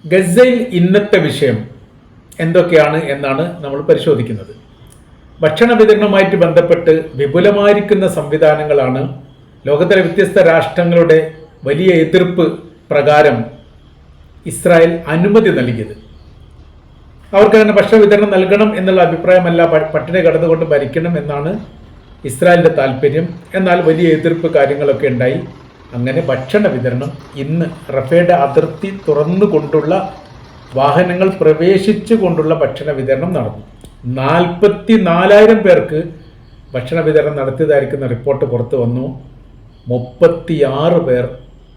ഗസയിൽ ഇന്നത്തെ വിഷയം എന്തൊക്കെയാണ് എന്നാണ് നമ്മൾ പരിശോധിക്കുന്നത്. ഭക്ഷണ വിതരണവുമായിട്ട് ബന്ധപ്പെട്ട് വിപുലമായിരിക്കുന്ന സംവിധാനങ്ങളാണ് ലോകത്തിലെ വ്യത്യസ്ത രാഷ്ട്രങ്ങളുടെ വലിയ എതിർപ്പ് പ്രകാരം ഇസ്രായേൽ അനുമതി നൽകിയത്. അവർക്ക് അങ്ങനെ ഭക്ഷണ വിതരണം നൽകണം എന്നുള്ള അഭിപ്രായമല്ല, പട്ടിണി കടന്നുകൊണ്ട് ഭരിക്കണം എന്നാണ് ഇസ്രായേലിൻ്റെ താല്പര്യം. എന്നാൽ വലിയ എതിർപ്പ് കാര്യങ്ങളൊക്കെ ഉണ്ടായി. അങ്ങനെ ഭക്ഷണ വിതരണം ഇന്ന് റഫയുടെ അതിർത്തി തുറന്നുകൊണ്ടുള്ള വാഹനങ്ങൾ പ്രവേശിച്ചു കൊണ്ടുള്ള ഭക്ഷണ വിതരണം നടന്നു. 44,000 പേർക്ക് ഭക്ഷണ വിതരണം നടത്തിയതായിരിക്കുന്ന റിപ്പോർട്ട് പുറത്തു വന്നു. 36 പേർ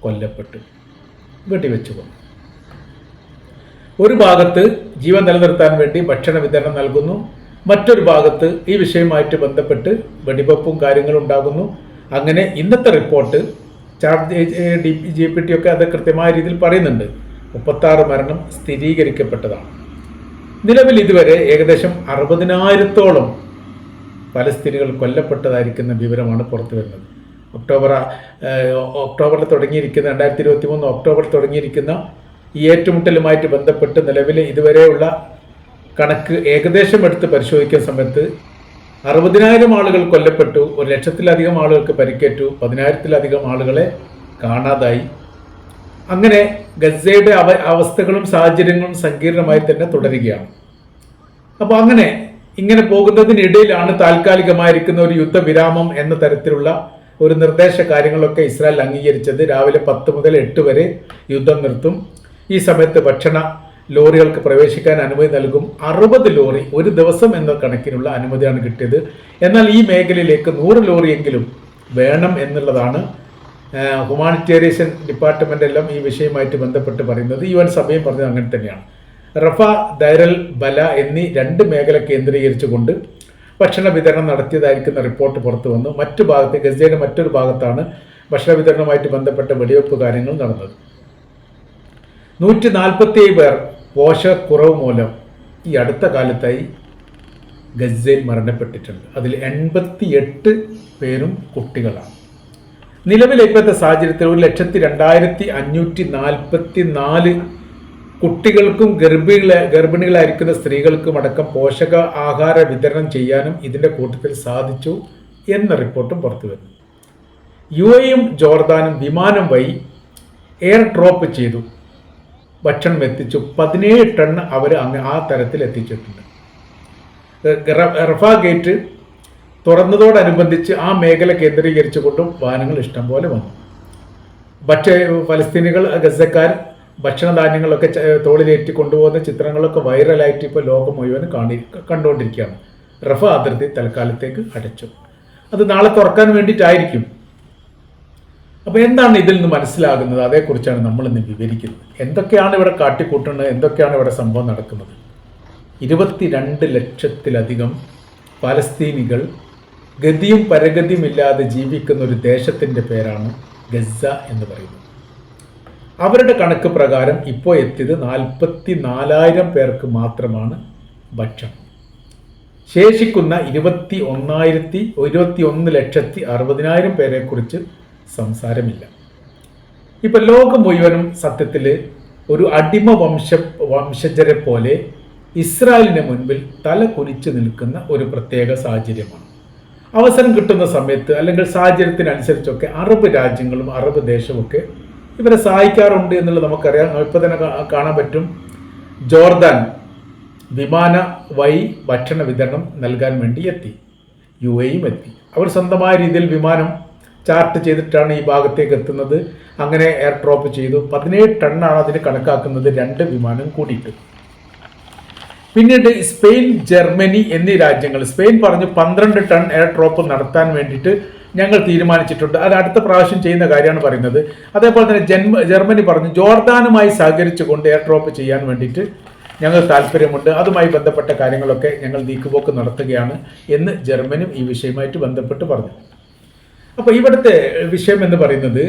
കൊല്ലപ്പെട്ടു, വെടിവെച്ചു കൊന്നു. ഒരു ഭാഗത്ത് ജീവൻ നിലനിർത്താൻ വേണ്ടി ഭക്ഷണ വിതരണം നൽകുന്നു, മറ്റൊരു ഭാഗത്ത് ഈ വിഷയവുമായിട്ട് ബന്ധപ്പെട്ട് വെടിവെപ്പും കാര്യങ്ങളും ഉണ്ടാകുന്നു. അങ്ങനെ ഇന്നത്തെ റിപ്പോർട്ട് GPT ഒക്കെ അത് കൃത്യമായ രീതിയിൽ പറയുന്നുണ്ട്. 36 മരണം സ്ഥിരീകരിക്കപ്പെട്ടതാണ്. നിലവിൽ ഇതുവരെ ഏകദേശം 60,000-ഓളം പലസ്തീനികൾ കൊല്ലപ്പെട്ടതായിരിക്കുന്ന വിവരമാണ് പുറത്തു വരുന്നത്. ഒക്ടോബറിൽ തുടങ്ങിയിരിക്കുന്ന 2023 ഒക്ടോബറിൽ തുടങ്ങിയിരിക്കുന്ന ഈ ഏറ്റുമുട്ടലുമായിട്ട് ബന്ധപ്പെട്ട് നിലവിലെ ഇതുവരെയുള്ള കണക്ക് ഏകദേശം എടുത്ത് പരിശോധിക്കുന്ന സമയത്ത് 60,000 ആളുകൾ കൊല്ലപ്പെട്ടു, 1,00,000-ലധികം ആളുകൾക്ക് പരിക്കേറ്റു, 10,000-ലധികം ആളുകളെ കാണാതായി. അങ്ങനെ ഗസയുടെ അവസ്ഥകളും സാഹചര്യങ്ങളും സങ്കീർണമായി തന്നെ തുടരുകയാണ്. അപ്പോൾ ഇങ്ങനെ പോകുന്നതിനിടയിലാണ് താൽക്കാലികമായിരിക്കുന്ന ഒരു യുദ്ധവിരാമം എന്ന തരത്തിലുള്ള ഒരു നിർദ്ദേശ കാര്യങ്ങളൊക്കെ ഇസ്രായേൽ അംഗീകരിച്ചത്. രാവിലെ 10 മുതൽ 8 വരെ യുദ്ധം നിർത്തും. ഈ സമയത്ത് ഭക്ഷണ ലോറികൾക്ക് പ്രവേശിക്കാൻ അനുമതി നൽകും. 60 ലോറി ഒരു ദിവസം എന്ന കണക്കിനുള്ള അനുമതിയാണ് കിട്ടിയത്. എന്നാൽ ഈ മേഖലയിലേക്ക് 100 ലോറിയെങ്കിലും വേണം എന്നുള്ളതാണ് ഹ്യൂമാനിറ്റേറിയൻ ഡിപ്പാർട്ട്മെൻ്റ് എല്ലാം ഈ വിഷയവുമായിട്ട് ബന്ധപ്പെട്ട് പറയുന്നത്. UN സഭയും പറഞ്ഞത് അങ്ങനെ തന്നെയാണ്. റഫ, ദൈറൽ ബല എന്നീ 2 മേഖല കേന്ദ്രീകരിച്ചുകൊണ്ട് ഭക്ഷണ വിതരണം നടത്തിയതായിരിക്കുന്ന റിപ്പോർട്ട് പുറത്തു വന്നു. മറ്റു ഭാഗത്ത്, ഗസയുടെ മറ്റൊരു ഭാഗത്താണ് ഭക്ഷണ വിതരണവുമായിട്ട് ബന്ധപ്പെട്ട വെടിവെപ്പ് കാര്യങ്ങൾ നടന്നത്. 147 പേർ പോഷകക്കുറവ് മൂലം ഈ അടുത്ത കാലത്തായി ഗസയിൽ മരണപ്പെട്ടിട്ടുണ്ട്. അതിൽ 88 പേരും കുട്ടികളാണ്. നിലവിലെ ഇപ്പോഴത്തെ സാഹചര്യത്തിൽ 102,544 കുട്ടികൾക്കും ഗർഭിണികളായിരിക്കുന്ന സ്ത്രീകൾക്കും അടക്കം പോഷക ആഹാര വിതരണം ചെയ്യാനും ഇതിൻ്റെ കൂട്ടത്തിൽ സാധിച്ചു എന്ന റിപ്പോർട്ടും പുറത്തു വരുന്നു. UAEയും ജോർദാനും വിമാനം വഴി എയർ ഡ്രോപ്പ് ചെയ്തു ഭക്ഷണം എത്തിച്ചു. 17 ടൺ അവർ ആ തരത്തിൽ എത്തിച്ചിട്ടുണ്ട്. റഫ ഗേറ്റ് തുറന്നതോടനുബന്ധിച്ച് ആ മേഖല കേന്ദ്രീകരിച്ചുകൊണ്ടും വാഹനങ്ങൾ ഇഷ്ടം പോലെ വന്നു. ഫലസ്തീനികൾ, ഗസക്കാർ ഭക്ഷണധാന്യങ്ങളൊക്കെ തോളിലേറ്റി കൊണ്ടുപോകുന്ന ചിത്രങ്ങളൊക്കെ വൈറലായിട്ട് ഇപ്പോൾ ലോകം മുഴുവൻ കണ്ടുകൊണ്ടിരിക്കുകയാണ്. റഫ അതിർത്തി തൽക്കാലത്തേക്ക് അടച്ചു. അത് നാളെ തുറക്കാൻ വേണ്ടിയിട്ടായിരിക്കും. അപ്പോൾ എന്താണ് ഇതിൽ നിന്ന് മനസ്സിലാകുന്നത്? അതേക്കുറിച്ചാണ് നമ്മൾ ഇന്ന് വിവരിക്കുന്നത്. എന്തൊക്കെയാണ് ഇവിടെ കാട്ടിക്കൂട്ടുന്നത്, എന്തൊക്കെയാണ് ഇവിടെ സംഭവം നടക്കുന്നത്. 22 ലക്ഷത്തിലധികം പലസ്തീനികൾ ഗതിയും പരഗതിയും ഇല്ലാതെ ജീവിക്കുന്ന ഒരു ദേശത്തിൻ്റെ പേരാണ് ഗസ എന്ന് പറയുന്നത്. അവരുടെ കണക്ക് പ്രകാരം ഇപ്പോൾ എത്തിയത് 44,000 പേർക്ക് മാത്രമാണ് ഭക്ഷണം. ശേഷിക്കുന്ന 21,60,000 പേരെക്കുറിച്ച് സംസാരമില്ല. ഇപ്പം ലോകം മുഴുവനും സത്യത്തിൽ ഒരു അടിമ വംശജരെ പോലെ ഇസ്രായേലിന് മുൻപിൽ തല കുനിച്ചു നിൽക്കുന്ന ഒരു പ്രത്യേക സാഹചര്യമാണ്. അവസരം കിട്ടുന്ന സമയത്ത് അല്ലെങ്കിൽ സാഹചര്യത്തിനനുസരിച്ചൊക്കെ അറബ് രാജ്യങ്ങളും അറബ് ദേശമൊക്കെ ഇവരെ സഹായിക്കാറുണ്ട് എന്നുള്ളത് നമുക്കറിയാം. ഇപ്പോൾ തന്നെ കാണാൻ പറ്റും. ജോർദാൻ വിമാന വഴി ഭക്ഷണ വിതരണം നൽകാൻ വേണ്ടി എത്തി. UAEയും എത്തി. അവർ സ്വന്തമായ രീതിയിൽ വിമാനം ചാർട്ട് ചെയ്തിട്ടാണ് ഈ ഭാഗത്തേക്ക് എത്തുന്നത്. അങ്ങനെ എയർ ഡ്രോപ്പ് ചെയ്തു. 17 ടണ്ണാണ് അതിന് കണക്കാക്കുന്നത്, 2 വിമാനം കൂടിയിട്ട്. പിന്നീട് സ്പെയിൻ, ജർമ്മനി എന്നീ രാജ്യങ്ങൾ, സ്പെയിൻ പറഞ്ഞു 12 ടൺ എയർ ഡ്രോപ്പ് നടത്താൻ വേണ്ടിയിട്ട് ഞങ്ങൾ തീരുമാനിച്ചിട്ടുണ്ട്. അത് അടുത്ത പ്രാവശ്യം ചെയ്യുന്ന കാര്യമാണ് പറയുന്നത്. അതേപോലെ തന്നെ ജർമ്മനി പറഞ്ഞു ജോർദാനുമായി സഹകരിച്ചുകൊണ്ട് എയർ ഡ്രോപ്പ് ചെയ്യാൻ വേണ്ടിയിട്ട് ഞങ്ങൾ താല്പര്യമുണ്ട്, അതുമായി ബന്ധപ്പെട്ട കാര്യങ്ങളൊക്കെ ഞങ്ങൾ നീക്കുപോക്ക് നടത്തുകയാണ് എന്ന് ജർമ്മനിയും ഈ വിഷയമായിട്ട് ബന്ധപ്പെട്ട് പറഞ്ഞു. അപ്പോൾ ഇവിടുത്തെ വിഷയം എന്ന് പറയുന്നത്,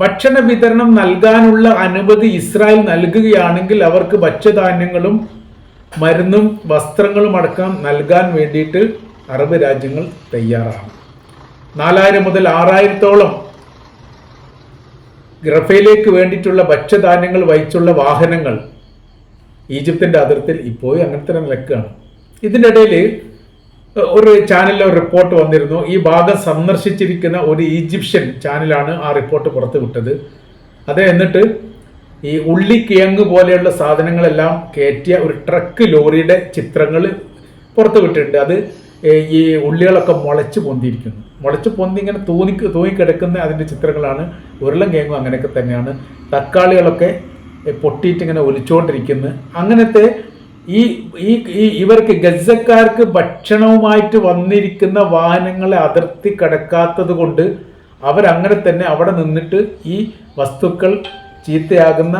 ഭക്ഷണ വിതരണം നൽകാനുള്ള അനുമതി ഇസ്രായേൽ നൽകുകയാണെങ്കിൽ അവർക്ക് ഭക്ഷ്യധാന്യങ്ങളും മരുന്നും വസ്ത്രങ്ങളും അടക്കം നൽകാൻ വേണ്ടിയിട്ട് അറബ് രാജ്യങ്ങൾ തയ്യാറാണ്. 4,000 മുതൽ 6,000-ഓളം റഫേലേക്ക് വേണ്ടിയിട്ടുള്ള ഭക്ഷ്യധാന്യങ്ങൾ വഹിച്ചുള്ള വാഹനങ്ങൾ ഈജിപ്തിൻ്റെ അതിർത്തിയിൽ ഇപ്പോഴും അങ്ങനത്തെ നിലക്കാണ്. ഇതിൻ്റെ ഇടയിൽ ഒരു ചാനലിലെ ഒരു റിപ്പോർട്ട് വന്നിരുന്നു. ഈ ഭാഗം സന്ദർശിച്ചിരിക്കുന്ന ഒരു ഈജിപ്ഷ്യൻ ചാനലാണ് ആ റിപ്പോർട്ട് പുറത്തു വിട്ടത്. അത് എന്നിട്ട് ഈ ഉള്ളിക്കിഴങ്ങ് പോലെയുള്ള സാധനങ്ങളെല്ലാം കയറ്റിയ ഒരു ട്രക്ക് ലോറിയുടെ ചിത്രങ്ങൾ പുറത്തു വിട്ടിട്ടുണ്ട്. അത് ഈ ഉള്ളികളൊക്കെ മുളച്ച് പൊന്തിയിരിക്കുന്നു. മുളച്ച് പൊന്തി ഇങ്ങനെ തൂങ്ങിക്കിടക്കുന്ന അതിൻ്റെ ചിത്രങ്ങളാണ്. ഉരുളൻ കിഴങ്ങും അങ്ങനെയൊക്കെ തന്നെയാണ്. തക്കാളികളൊക്കെ പൊട്ടിയിട്ട് ഇങ്ങനെ ഒലിച്ചുകൊണ്ടിരിക്കുന്നു. അങ്ങനത്തെ ഈ ഇവർക്ക് ഗസക്കാർക്ക് ഭക്ഷണവുമായിട്ട് വന്നിരിക്കുന്ന വാഹനങ്ങളെ അതിർത്തി കടക്കാത്തത് കൊണ്ട് അവരങ്ങനെ തന്നെ അവിടെ നിന്നിട്ട് ഈ വസ്തുക്കൾ ചീത്തയാകുന്ന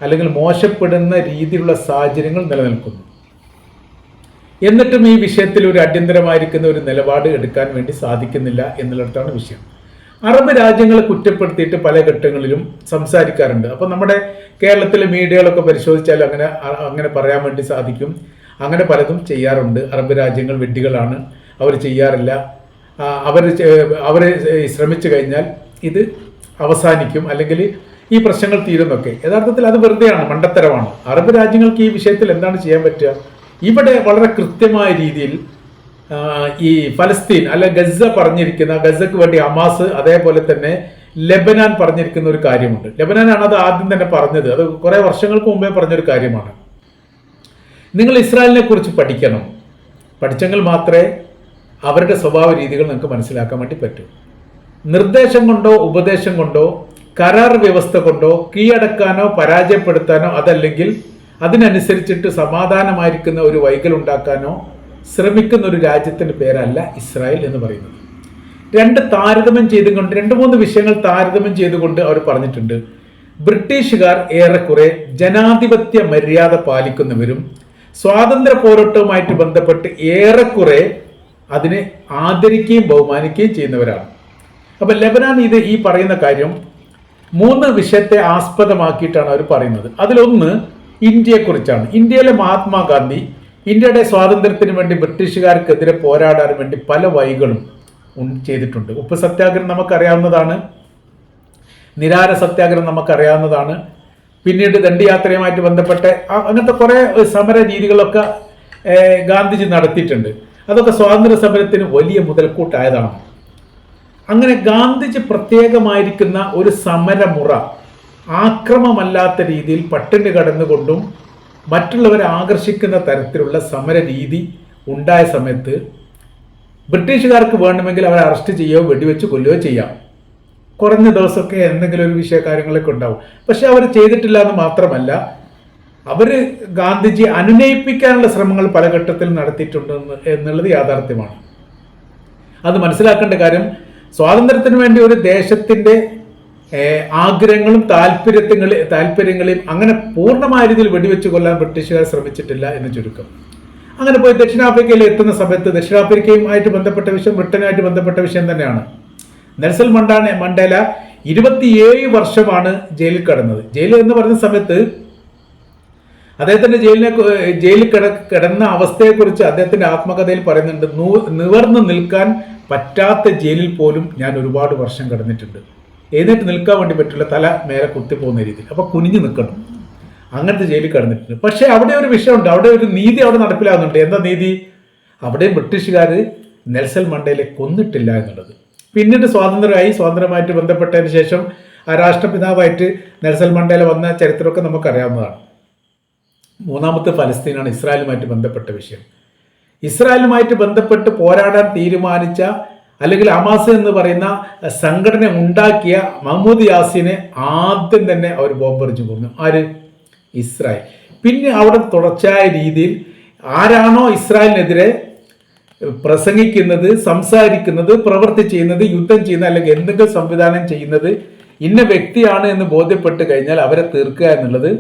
അല്ലെങ്കിൽ മോശപ്പെടുന്ന രീതിയിലുള്ള സാഹചര്യങ്ങൾ നിലനിൽക്കുന്നു. എന്നിട്ടും ഈ വിഷയത്തിൽ ഒരു അടിയന്തരമായിരിക്കുന്ന ഒരു നിലപാട് എടുക്കാൻ വേണ്ടി സാധിക്കുന്നില്ല എന്നുള്ളിടത്താണ് വിഷയം. അറബ് രാജ്യങ്ങളെ കുറ്റപ്പെടുത്തിയിട്ട് പല ഘട്ടങ്ങളിലും സംസാരിക്കാറുണ്ട്. അപ്പോൾ നമ്മുടെ കേരളത്തിലെ മീഡിയകളൊക്കെ പരിശോധിച്ചാൽ അങ്ങനെ പറയാൻ വേണ്ടി സാധിക്കും. അങ്ങനെ പലതും ചെയ്യാറുണ്ട്. അറബ് രാജ്യങ്ങൾ വെഡ്ഡികളാണ്, അവർ ചെയ്യാറില്ല, അവർ ശ്രമിച്ചു കഴിഞ്ഞാൽ ഇത് അവസാനിക്കും, അല്ലെങ്കിൽ ഈ പ്രശ്നങ്ങൾ തീരുന്നൊക്കെ. യഥാർത്ഥത്തിൽ അത് വെറുതെയാണ്, മണ്ടത്തരമാണ്. അറബ് രാജ്യങ്ങൾക്ക് ഈ വിഷയത്തിൽ എന്താണ് ചെയ്യാൻ പറ്റുക? ഇവിടെ വളരെ കൃത്യമായ രീതിയിൽ ഈ ഫലസ്തീൻ അല്ലെ ഗസ പറഞ്ഞിരിക്കുന്ന, ഗസക്ക് വേണ്ടി ഹമാസ്, അതേപോലെ തന്നെ ലെബനാൻ പറഞ്ഞിരിക്കുന്ന ഒരു കാര്യമുണ്ട്. ലെബനാനാണ് അത് ആദ്യം തന്നെ പറഞ്ഞത്. അത് കുറെ വർഷങ്ങൾക്ക് മുമ്പേ പറഞ്ഞൊരു കാര്യമാണ്. നിങ്ങൾ ഇസ്രായേലിനെ കുറിച്ച് പഠിക്കണം. പഠിച്ചെങ്കിൽ മാത്രമേ അവരുടെ സ്വഭാവ രീതികൾ നിങ്ങൾക്ക് മനസ്സിലാക്കാൻ വേണ്ടി പറ്റൂ. നിർദ്ദേശം കൊണ്ടോ ഉപദേശം കൊണ്ടോ കരാർ വ്യവസ്ഥ കൊണ്ടോ കീഴടക്കാനോ പരാജയപ്പെടുത്താനോ അതല്ലെങ്കിൽ അതിനനുസരിച്ചിട്ട് സമാധാനമായിരിക്കുന്ന ഒരു വൈകൽ ഉണ്ടാക്കാനോ ശ്രമിക്കുന്ന ഒരു രാജ്യത്തിൻ്റെ പേരല്ല ഇസ്രായേൽ എന്ന് പറയുന്നത്. രണ്ട് മൂന്ന് വിഷയങ്ങൾ താരതമ്യം ചെയ്തുകൊണ്ട് അവർ പറഞ്ഞിട്ടുണ്ട്. ബ്രിട്ടീഷുകാർ ഏറെക്കുറെ ജനാധിപത്യ മര്യാദ പാലിക്കുന്നവരും സ്വാതന്ത്ര്യ പോരാട്ടവുമായിട്ട് ബന്ധപ്പെട്ട് ഏറെക്കുറെ അതിനെ ആദരിക്കുകയും ബഹുമാനിക്കുകയും ചെയ്യുന്നവരാണ്. അപ്പൊ ലെബനാൻ ഈ പറയുന്ന കാര്യം 3 വിഷയത്തെ ആസ്പദമാക്കിയിട്ടാണ് അവർ പറയുന്നത്. അതിലൊന്ന് ഇന്ത്യയെക്കുറിച്ചാണ്. ഇന്ത്യയിലെ മഹാത്മാഗാന്ധി ഇന്ത്യയുടെ സ്വാതന്ത്ര്യത്തിന് വേണ്ടി ബ്രിട്ടീഷുകാർക്കെതിരെ പോരാടാൻ വേണ്ടി പല വഴികളും ചെയ്തിട്ടുണ്ട്. ഉപ്പ് സത്യാഗ്രഹം നമുക്കറിയാവുന്നതാണ്, നിരാര സത്യാഗ്രഹം നമുക്കറിയാവുന്നതാണ്. പിന്നീട് ദണ്ഡിയാത്രയുമായിട്ട് ബന്ധപ്പെട്ട് അങ്ങനത്തെ കുറേ സമര രീതികളൊക്കെ ഗാന്ധിജി നടത്തിയിട്ടുണ്ട്. അതൊക്കെ സ്വാതന്ത്ര്യ സമരത്തിന് വലിയ മുതൽക്കൂട്ടായതാണ്. അങ്ങനെ ഗാന്ധിജി പ്രത്യേകമായിരിക്കുന്ന ഒരു സമരമുറ ആക്രമമല്ലാത്ത രീതിയിൽ പട്ടിണി കടന്നുകൊണ്ടും മറ്റുള്ളവരെ ആകർഷിക്കുന്ന തരത്തിലുള്ള സമര രീതി ഉണ്ടായ സമയത്ത് ബ്രിട്ടീഷുകാർക്ക് വേണമെങ്കിൽ അവരെ അറസ്റ്റ് ചെയ്യുകയോ വെടിവെച്ച് കൊല്ലുകയോ ചെയ്യാം. കുറഞ്ഞ ദിവസമൊക്കെ എന്തെങ്കിലും ഒരു വിഷയ കാര്യങ്ങളൊക്കെ ഉണ്ടാവും. പക്ഷെ അവർ ചെയ്തിട്ടില്ല എന്ന് മാത്രമല്ല, അവർ ഗാന്ധിജി അനുനയിപ്പിക്കാനുള്ള ശ്രമങ്ങൾ പല ഘട്ടത്തിൽ നടത്തിയിട്ടുണ്ട് എന്നുള്ളത് യാഥാർത്ഥ്യമാണ്. അത് മനസ്സിലാക്കേണ്ട കാര്യം, സ്വാതന്ത്ര്യത്തിന് വേണ്ടി ഒരു ദേശത്തിൻ്റെ ആഗ്രഹങ്ങളും താല്പര്യങ്ങളെയും അങ്ങനെ പൂർണ്ണമായ രീതിയിൽ വെടിവെച്ച് കൊല്ലാൻ ബ്രിട്ടീഷുകാർ ശ്രമിച്ചിട്ടില്ല എന്ന് ചുരുക്കം. അങ്ങനെ പോയി ദക്ഷിണാഫ്രിക്കയിൽ എത്തുന്ന സമയത്ത് ദക്ഷിണാഫ്രിക്കയുമായിട്ട് ബന്ധപ്പെട്ട വിഷയം ബ്രിട്ടനുമായിട്ട് ബന്ധപ്പെട്ട വിഷയം തന്നെയാണ്. നെൽസൺ മണ്ടേല 27 വർഷമാണ് ജയിലിൽ കിടന്നത്. ജയിലിൽ എന്ന് പറയുന്ന സമയത്ത് അദ്ദേഹത്തിന്റെ ജയിലിൽ കിടന്ന അവസ്ഥയെക്കുറിച്ച് അദ്ദേഹത്തിന്റെ ആത്മകഥയിൽ പറയുന്നുണ്ട്. നിവർന്നു നിൽക്കാൻ പറ്റാത്ത ജയിലിൽ പോലും ഞാൻ ഒരുപാട് വർഷം കിടന്നിട്ടുണ്ട്. എഴുന്നേറ്റ് നിൽക്കാൻ വേണ്ടി പറ്റില്ല, തല മേലെ കുത്തിപ്പോകുന്ന രീതിയിൽ. അപ്പോൾ കുനിഞ്ഞു നിൽക്കണം, അങ്ങനത്തെ ജയിലിൽ കിടന്നിട്ടുണ്ട്. പക്ഷേ അവിടെ ഒരു വിഷയമുണ്ട്, അവിടെ ഒരു നീതി അവിടെ നടപ്പിലാകുന്നുണ്ട്. എന്താ നീതി? അവിടെ ബ്രിട്ടീഷുകാർ നെൽസൺ മണ്ടേലയെ കൊന്നിട്ടില്ല എന്നുള്ളത്. പിന്നീട് സ്വാതന്ത്ര്യമായിട്ട് ബന്ധപ്പെട്ടതിന് ശേഷം ആ രാഷ്ട്രപിതാവായിട്ട് നെൽസൺ മണ്ടേല വന്ന ചരിത്രമൊക്കെ നമുക്കറിയാവുന്നതാണ്. മൂന്നാമത്തെ ഫലസ്തീനാണ് ഇസ്രായേലുമായിട്ട് ബന്ധപ്പെട്ട വിഷയം. ഇസ്രായേലുമായിട്ട് ബന്ധപ്പെട്ട് പോരാടാൻ തീരുമാനിച്ച അല്ലെങ്കിൽ ഹമാസ് എന്ന് പറയുന്ന സംഘടന ഉണ്ടാക്കിയ മഹ്മൂദ് യാസീനെ ആദ്യം തന്നെ അവർ ബോംബെറിഞ്ഞു കൊന്നു. ആര്? ഇസ്രായേൽ. പിന്നെ അവിടെ തുടർച്ചയായ രീതിയിൽ ആരാണോ ഇസ്രായേലിനെതിരെ പ്രസംഗിക്കുന്നത്, സംസാരിക്കുന്നത്, പ്രവൃത്തി ചെയ്യുന്നത്, യുദ്ധം ചെയ്യുന്നത് അല്ലെങ്കിൽ എന്തെങ്കിലും സംവിധാനം ചെയ്യുന്നത് ഇന്ന വ്യക്തിയാണ് എന്ന് ബോധ്യപ്പെട്ട് കഴിഞ്ഞാൽ അവരെ തീർക്കുക എന്നുള്ളത്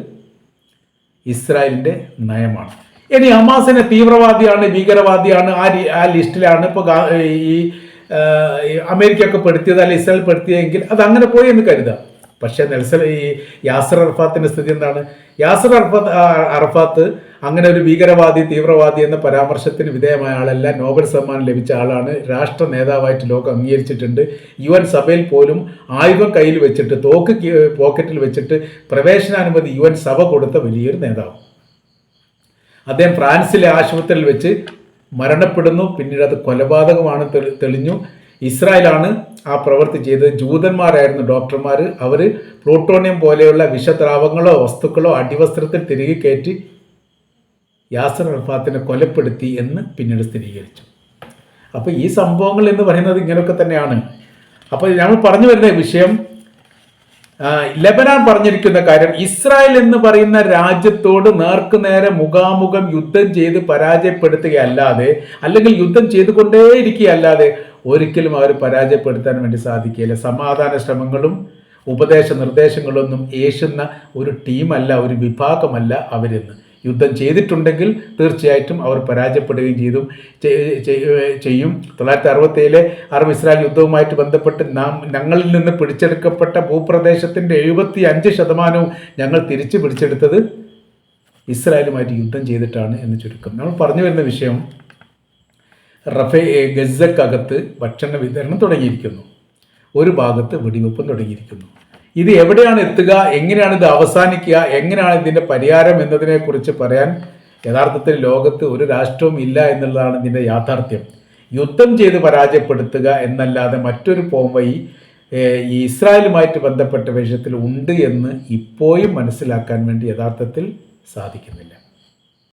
ഇസ്രായേലിൻ്റെ നയമാണ്. ഇനി ഹമാസിനെ തീവ്രവാദിയാണ്, ഭീകരവാദിയാണ്, ആ ലിസ്റ്റിലാണ് ഇപ്പോൾ ഈ അമേരിക്ക ഒക്കെ പെടുത്തിയത്, അല്ലെ ഇസ്രായേൽ പെടുത്തിയെങ്കിൽ അത് അങ്ങനെ പോയി എന്ന് കരുതാം. പക്ഷേ ഈ യാസർ അറഫാത്തിൻ്റെ സ്ഥിതി എന്താണ്? യാസർ അറഫാത്ത് അങ്ങനെ ഒരു ഭീകരവാദി, തീവ്രവാദി എന്ന പരാമർശത്തിന് വിധേയമായ ആളല്ല. നോബൽ സമ്മാനം ലഭിച്ച ആളാണ്. രാഷ്ട്ര നേതാവായിട്ട് ലോകം അംഗീകരിച്ചിട്ടുണ്ട്. UN സഭയിൽ പോലും ആയുധം കയ്യിൽ വെച്ചിട്ട്, തോക്ക് പോക്കറ്റിൽ വെച്ചിട്ട് പ്രവേശനാനുമതി UN സഭ കൊടുത്ത വലിയൊരു നേതാവ്. അദ്ദേഹം ഫ്രാൻസിലെ ആശുപത്രിയിൽ വെച്ച് മരണപ്പെടുന്നു. പിന്നീട് അത് കൊലപാതകമാണ് തെളിഞ്ഞു. ഇസ്രായേലാണ് ആ പ്രവൃത്തി ചെയ്തത്. ജൂതന്മാരായിരുന്നു ഡോക്ടർമാർ. അവർ പ്ലൂട്ടോണിയം പോലെയുള്ള വിഷദ്രാവങ്ങളോ വസ്തുക്കളോ അടിവസ്ത്രത്തിൽ തിരികെ കയറ്റി യാസർ അറഫാത്തിനെ കൊലപ്പെടുത്തി എന്ന് പിന്നീട് സ്ഥിരീകരിച്ചു. അപ്പോൾ ഈ സംഭവങ്ങൾ എന്ന് പറയുന്നത് ഇങ്ങനെയൊക്കെ തന്നെയാണ്. അപ്പോൾ നമ്മൾ പറഞ്ഞു വരുന്ന വിഷയം, ലെബനാൻ പറഞ്ഞിരിക്കുന്ന കാര്യം, ഇസ്രായേൽ എന്ന് പറയുന്ന രാജ്യത്തോട് നേർക്കുനേരെ മുഖാമുഖം യുദ്ധം ചെയ്ത് പരാജയപ്പെടുത്തുകയല്ലാതെ, അല്ലെങ്കിൽ യുദ്ധം ചെയ്തുകൊണ്ടേയിരിക്കുകയല്ലാതെ ഒരിക്കലും അവർ പരാജയപ്പെടുത്താൻ വേണ്ടി സാധിക്കില്ല. സമാധാന ശ്രമങ്ങളും ഉപദേശ നിർദ്ദേശങ്ങളൊന്നും ഏശുന്ന ഒരു ടീമല്ല, ഒരു വിഭാഗമല്ല അവരെന്ന്. യുദ്ധം ചെയ്തിട്ടുണ്ടെങ്കിൽ തീർച്ചയായിട്ടും അവർ പരാജയപ്പെടുകയും ചെയ്യും. 1967 അറബ്-ഇസ്രായേൽ യുദ്ധവുമായിട്ട് ബന്ധപ്പെട്ട് ഞങ്ങളിൽ നിന്ന് പിടിച്ചെടുക്കപ്പെട്ട ഭൂപ്രദേശത്തിൻ്റെ 75% ഞങ്ങൾ തിരിച്ചു പിടിച്ചെടുത്തത് ഇസ്രായേലുമായിട്ട് യുദ്ധം ചെയ്തിട്ടാണ് എന്ന് ചുരുക്കം. നമ്മൾ പറഞ്ഞു വരുന്ന വിഷയം, ഗസക്കകത്ത് ഭക്ഷണ വിതരണം തുടങ്ങിയിരിക്കുന്നു. ഒരു ഭാഗത്ത് വെടിവെപ്പും തുടങ്ങിയിരിക്കുന്നു. ഇത് എവിടെയാണ് എത്തുക, എങ്ങനെയാണ് ഇത് അവസാനിക്കുക, എങ്ങനെയാണ് ഇതിൻ്റെ പരിഹാരം എന്നതിനെക്കുറിച്ച് പറയാൻ യഥാർത്ഥത്തിൽ ലോകത്ത് ഒരു രാഷ്ട്രവും ഇല്ല എന്നുള്ളതാണ് ഇതിൻ്റെ യാഥാർത്ഥ്യം. യുദ്ധം ചെയ്ത് പരാജയപ്പെടുത്തുക എന്നല്ലാതെ മറ്റൊരു പോംവഴി ഈ ഇസ്രായേലുമായിട്ട് ബന്ധപ്പെട്ട വിഷയത്തിൽ ഉണ്ട് എന്ന് ഇപ്പോഴും മനസ്സിലാക്കാൻ വേണ്ടി യഥാർത്ഥത്തിൽ സാധിക്കുന്നില്ല.